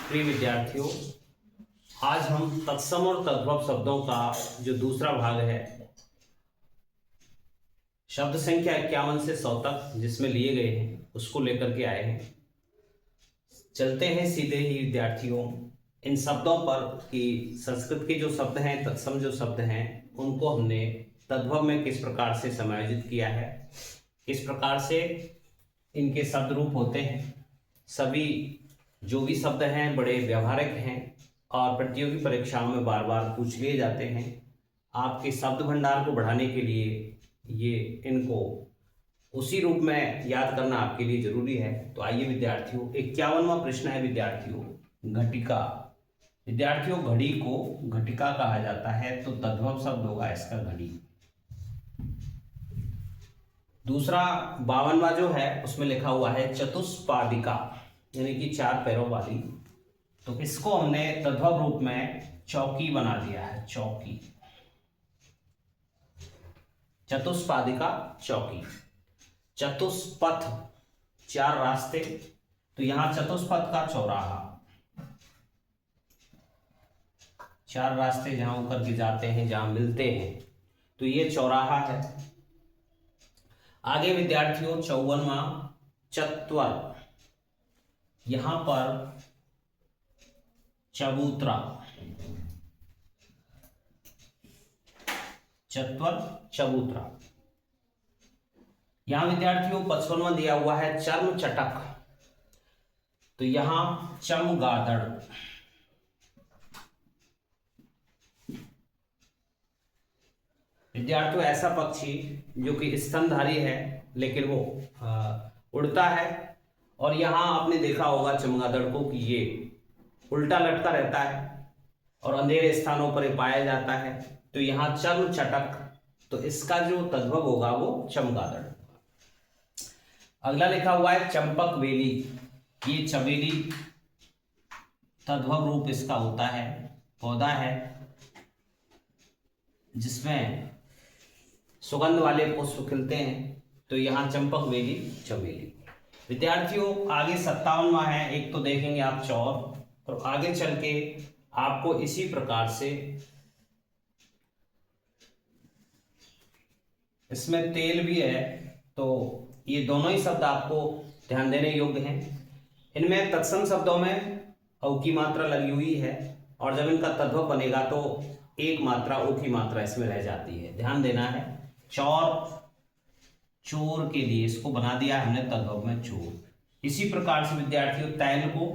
प्रिय विद्यार्थियों, आज हम तत्सम और तद्भव शब्दों का जो दूसरा भाग है, शब्द संख्या 51 से 100 तक जिसमें लिए गए हैं, उसको लेकर के आए हैं। चलते हैं सीधे ही विद्यार्थियों इन शब्दों पर कि संस्कृत के जो शब्द हैं, तत्सम जो शब्द हैं, उनको हमने तद्भव में किस प्रकार से समायोजित किया है, किस प्रकार से इनके शब्द रूप होते हैं। सभी जो भी शब्द हैं बड़े व्यावहारिक हैं और प्रतियोगी परीक्षाओं में बार बार पूछ लिए जाते हैं। आपके शब्द भंडार को बढ़ाने के लिए ये इनको उसी रूप में याद करना आपके लिए जरूरी है। तो आइए विद्यार्थियों, 51वां प्रश्न है विद्यार्थियों, घटिका। विद्यार्थियों, घड़ी को घटिका कहा जाता है, तो तद्भव शब्द होगा इसका घड़ी। दूसरा 52वां जो है उसमें लिखा हुआ है चतुष्पादिका, यानी कि 4 पैरों वाली। तो इसको हमने तद्भव रूप में चौकी बना दिया है, चौकी। चतुष्पादिका चौकी। चतुष्पथ 4 रास्ते, तो यहां चतुष्पथ का चौराहा। 4 रास्ते जहां होकर के जाते हैं, जहां मिलते हैं, तो ये चौराहा है। आगे विद्यार्थियों 54वां चत्वर, यहां पर चबूतरा। चत्वर चबूतरा। यहां विद्यार्थियों 55वां दिया हुआ है चर्म चटक, तो यहां चमगादड़। विद्यार्थियों, ऐसा पक्षी जो कि स्तनधारी है लेकिन वो उड़ता है, और यहां आपने देखा होगा चमगादड़ को कि ये उल्टा लटका रहता है और अंधेरे स्थानों पर ये पाया जाता है। तो यहां चर्म चटक, तो इसका जो तद्भव होगा वो चमगादड़। अगला लिखा हुआ है चंपक बेली, ये चमेली तद्भव रूप इसका होता है। पौधा है जिसमें सुगंध वाले पुष्प खिलते हैं, तो यहां चंपक बेली चमेली। विद्यार्थियों, आगे 57वां है, एक तो देखेंगे आप चौर, और आगे चल के आपको इसी प्रकार से इसमें तेल भी है, तो ये दोनों ही शब्द आपको ध्यान देने योग्य हैं। इनमें तत्सम शब्दों में औ की मात्रा लगी हुई है, और जब इनका तद्भव बनेगा तो एक मात्रा ओ की मात्रा इसमें रह जाती है, ध्यान देना है। चौर, चोर के लिए इसको बना दिया हमने तद्भव में चोर। इसी प्रकार से विद्यार्थियों तैल को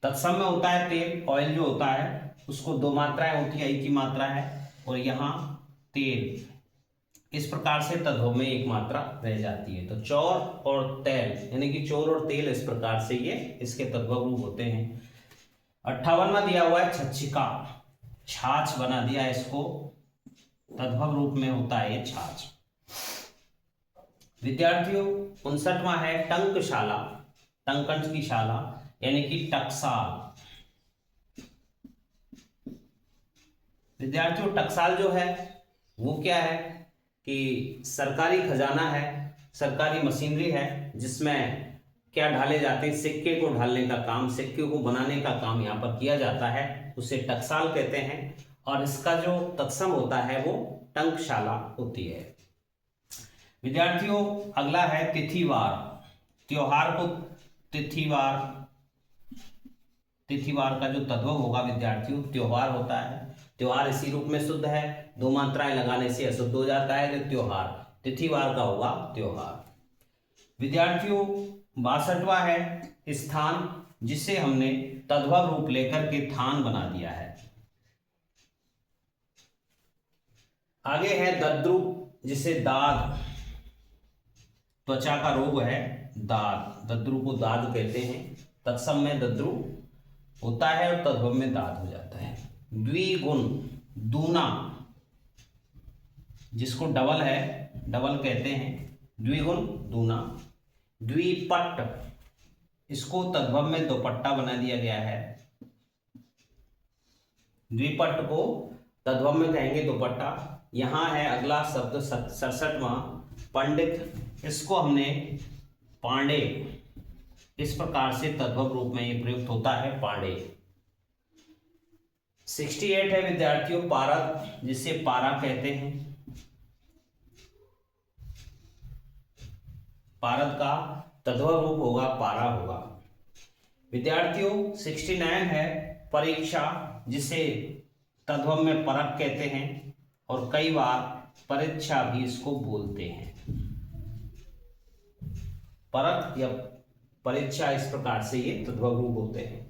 तत्सम में होता है तेल, ऑयल जो होता है उसको 2 मात्राएं होती है, एक ही मात्रा है, और यहाँ तेल। इस प्रकार से तद्भव में 1 मात्रा रह जाती है। तो चौर और तेल, यानी कि चोर और तेल, इस प्रकार से ये इसके तद्भव रूप होते हैं। 58वां दिया हुआ है छच्छिका, छाछ बना दिया इसको, तद्भव रूप में होता है ये छाछ। विद्यार्थियों 59वां है टंकशाला, टंकन की शाला, यानी कि टकसाल। विद्यार्थियों, टकसाल जो है वो क्या है कि सरकारी खजाना है, सरकारी मशीनरी है, जिसमें क्या ढाले जाते हैं, सिक्के को ढालने का काम, सिक्के को बनाने का काम यहाँ पर किया जाता है, उसे टकसाल कहते हैं। और इसका जो तत्सम होता है वो टंकशाला होती है। विद्यार्थियों, अगला है तिथिवार। त्योहार को तिथिवार, तिथिवार का जो तद्भव होगा विद्यार्थियों त्योहार होता है। त्योहार इसी रूप में शुद्ध है, 2 मात्राएं लगाने से अशुद्ध हो जाता है, तो त्योहार, तिथिवार का होगा त्योहार। विद्यार्थियों 62वां है स्थान, जिसे हमने तद्भव रूप लेकर के थान बना दिया है। आगे है दद्रुप, जिसे दाद, त्वचा का रोग है दाद, दद्रु को दाद कहते हैं। तत्सम में दद्रु होता है और तद्भव में दाद हो जाता है। द्विगुण, दूना, जिसको डबल है, डबल कहते हैं, द्विगुण दूना। द्विपट, इसको तद्भव में दोपट्टा बना दिया गया है। द्विपट को तद्भव में कहेंगे दोपट्टा। यहां है अगला शब्द 67वां पंडित, इसको हमने पांडे इस प्रकार से तद्भव रूप में ये प्रयुक्त होता है पांडे। 68 है विद्यार्थियों पारद, जिसे पारा कहते हैं। पारद का तद्भव रूप होगा पारा होगा। विद्यार्थियों 69 है परीक्षा, जिसे तद्भव में परख कहते हैं और कई बार परीक्षा भी इसको बोलते हैं। परख या परीक्षा इस प्रकार से ये तद्भव रूप होते हैं।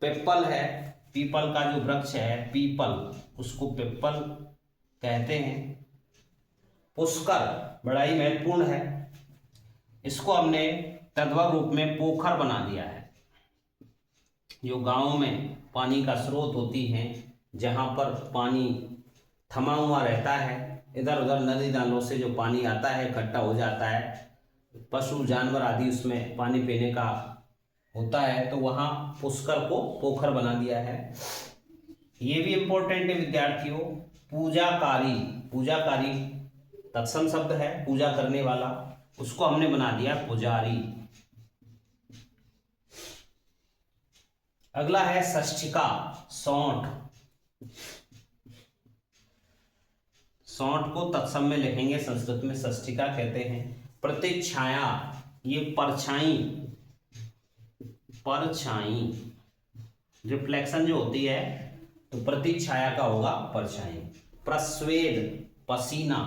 पिप्पल है, पीपल का जो वृक्ष है पीपल, उसको पिप्पल कहते हैं। पुष्कर बड़ा ही महत्वपूर्ण है, इसको हमने तद्भव रूप में पोखर बना दिया है। जो गांव में पानी का स्रोत होती हैं, जहां पर पानी थमा हुआ रहता है, इधर उधर नदी नालों से जो पानी आता है इकट्ठा हो जाता है, पशु जानवर आदि उसमें पानी पीने का होता है, तो वहाँ पुष्कर को पोखर बना दिया है। ये भी इम्पोर्टेंट है विद्यार्थियों। पूजाकारी, पूजाकारी तत्सम शब्द है, पूजा करने वाला, उसको हमने बना दिया पुजारी। अगला है षष्ठिका, सौंठ। सौंठ को तत्सम में लिखेंगे, संस्कृत में षष्ठिका कहते हैं। प्रतिच्छाया, ये परछाई, परछाई रिफ्लेक्शन जो होती है, तो प्रतिच्छाया का होगा परछाई। प्रस्वेद, पसीना,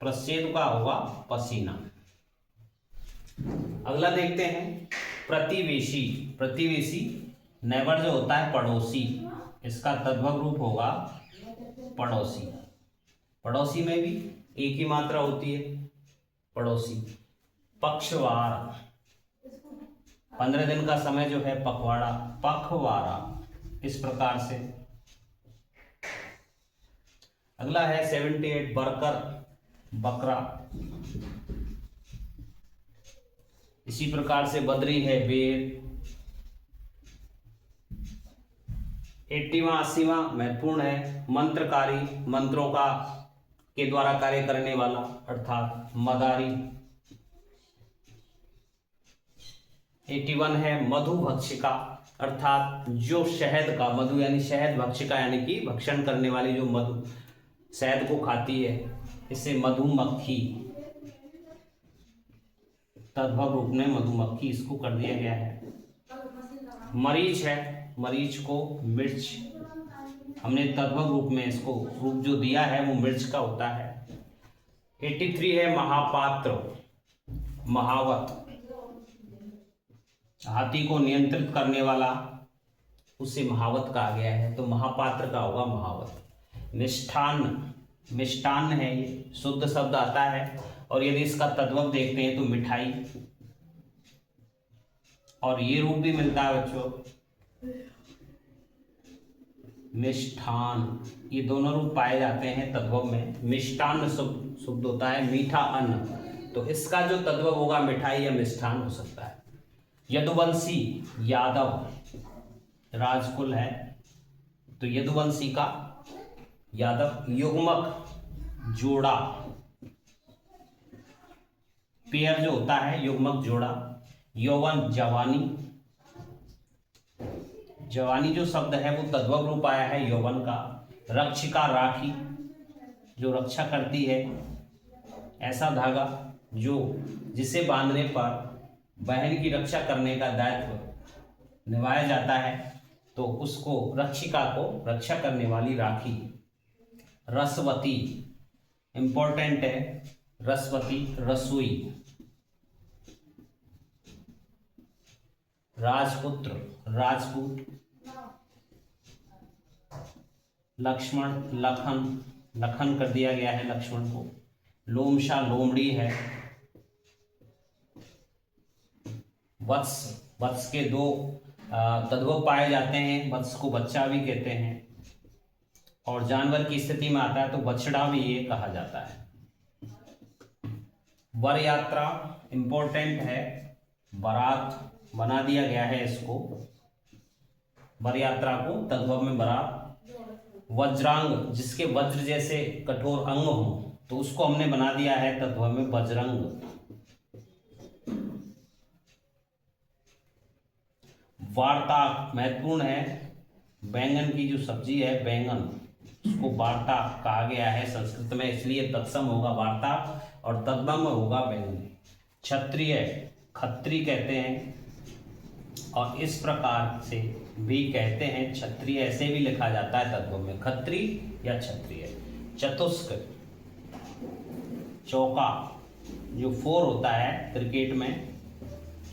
प्रस्वेद का होगा पसीना। अगला देखते हैं प्रतिवेशी। प्रतिवेशी नेबर जो होता है पड़ोसी, इसका तद्भव रूप होगा पड़ोसी। पड़ोसी में भी एक ही मात्रा होती है, पड़ोसी। पक्षवार, 15 दिन का समय जो है पखवाड़ा, पखवाड़ा, इस प्रकार से। अगला है 78 बरकर, बकरा। इसी प्रकार से बद्री है बेर। 80वां 80वां महत्वपूर्ण है मंत्रकारी, मंत्रों का के द्वारा कार्य करने वाला अर्थात मदारी। 81 है मधुभक्षिका, अर्थात जो शहद का, मधु यानी शहद, भक्षिका यानी कि भक्षण करने वाली, जो मधु शहद को खाती है, इसे मधुमक्खी, तद्भव रूप में मधुमक्खी इसको कर दिया गया है। मरीच है, मरीच को मिर्च, हमने तद्भव रूप में इसको रूप जो दिया है वो मिर्च का होता है। 83 है महापात्र, महावत, हाथी को नियंत्रित करने वाला, उसे महावत कहा गया है, तो महापात्र का होगा महावत। मिष्ठान्न, मिष्टान्न है, ये शुद्ध शब्द आता है, और यदि इसका तद्भव देखते हैं तो मिठाई, और ये रूप भी मिलता है बच्चों मिष्ठान। ये दोनों रूप पाए जाते हैं तद्भव में। मिष्टान्न शुद्ध होता है मीठा अन्न, तो इसका जो तद्भव होगा मिठाई या मिष्ठान हो सकता है। यदुवंशी, यादव, राजकुल है, तो यदुवंशी का यादव। युग्मक, जोड़ा, पेयर जो होता है, युग्मक जोड़ा। यौवन, जवानी, जवानी जो शब्द है वो तद्भव रूप आया है यौवन का। रक्षिका, राखी, जो रक्षा करती है, ऐसा धागा जो जिसे बांधने पर बहन की रक्षा करने का दायित्व निभाया जाता है, तो उसको, रक्षिका को रक्षा करने वाली राखी। रसवती, इंपॉर्टेंट है, रसवती, रसोई। राजपुत्र, राजपूत। लक्ष्मण, लखन, लखन कर दिया गया है लक्ष्मण को। लोमशा, लोमड़ी है। वत्स, वत्स के दो तद्भव पाए जाते हैं, वत्स को बच्चा भी कहते हैं, और जानवर की स्थिति में आता है तो बछड़ा भी ये कहा जाता है। वर यात्रा इंपॉर्टेंट है, बारात बना दिया गया है इसको, वर यात्रा को तद्भव में बारात। वज्रांग, जिसके वज्र जैसे कठोर अंग हो, तो उसको हमने बना दिया है तद्भव में बजरंग। वार्ता महत्वपूर्ण है। बैंगन की जो सब्जी है बैंगन, उसको वार्ता कहा गया है संस्कृत में, इसलिए तत्सम होगा वार्ता और तद्भव होगा बैंगन। क्षत्रिय खत्री कहते हैं और इस प्रकार से भी कहते हैं, क्षत्रिय ऐसे भी लिखा जाता है तद्भव में, खत्री या क्षत्रिय। चतुष्क चौका, जो 4 होता है क्रिकेट में,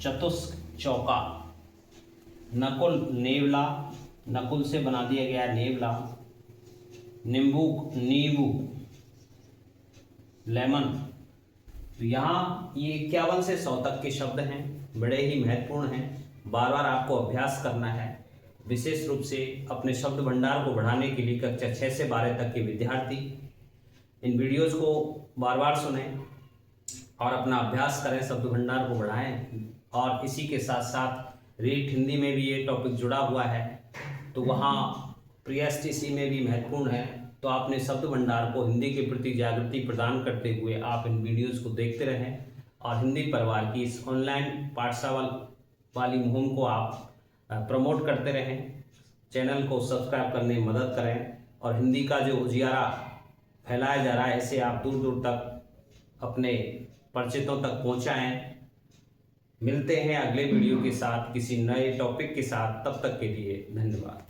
चतुष्क चौका। नकुल नेवला, नकुल से बना दिया गया नेवला। नींबू नींबू लेमन। तो यहाँ ये 51 से 100 तक के शब्द हैं, बड़े ही महत्वपूर्ण हैं, बार बार आपको अभ्यास करना है। विशेष रूप से अपने शब्द भंडार को बढ़ाने के लिए कक्षा 6 से 12 तक के विद्यार्थी इन वीडियोस को बार बार सुनें और अपना अभ्यास करें, शब्द भंडार को बढ़ाएं। और इसी के साथ साथ रीट हिंदी में भी ये टॉपिक जुड़ा हुआ है, तो वहाँ प्री-एसटीसी में भी महत्वपूर्ण है। तो आपने शब्द भंडार को हिंदी के प्रति जागृति प्रदान करते हुए आप इन वीडियोस को देखते रहें और हिंदी परिवार की इस ऑनलाइन पाठशाला वाली मुहिम को आप प्रमोट करते रहें। चैनल को सब्सक्राइब करने में मदद करें और हिंदी का जो उजियारा फैलाया जा रहा है इसे आप दूर दूर तक अपने परिचितों तक पहुंचाएं। मिलते हैं अगले वीडियो के साथ किसी नए टॉपिक के साथ, तब तक के लिए धन्यवाद।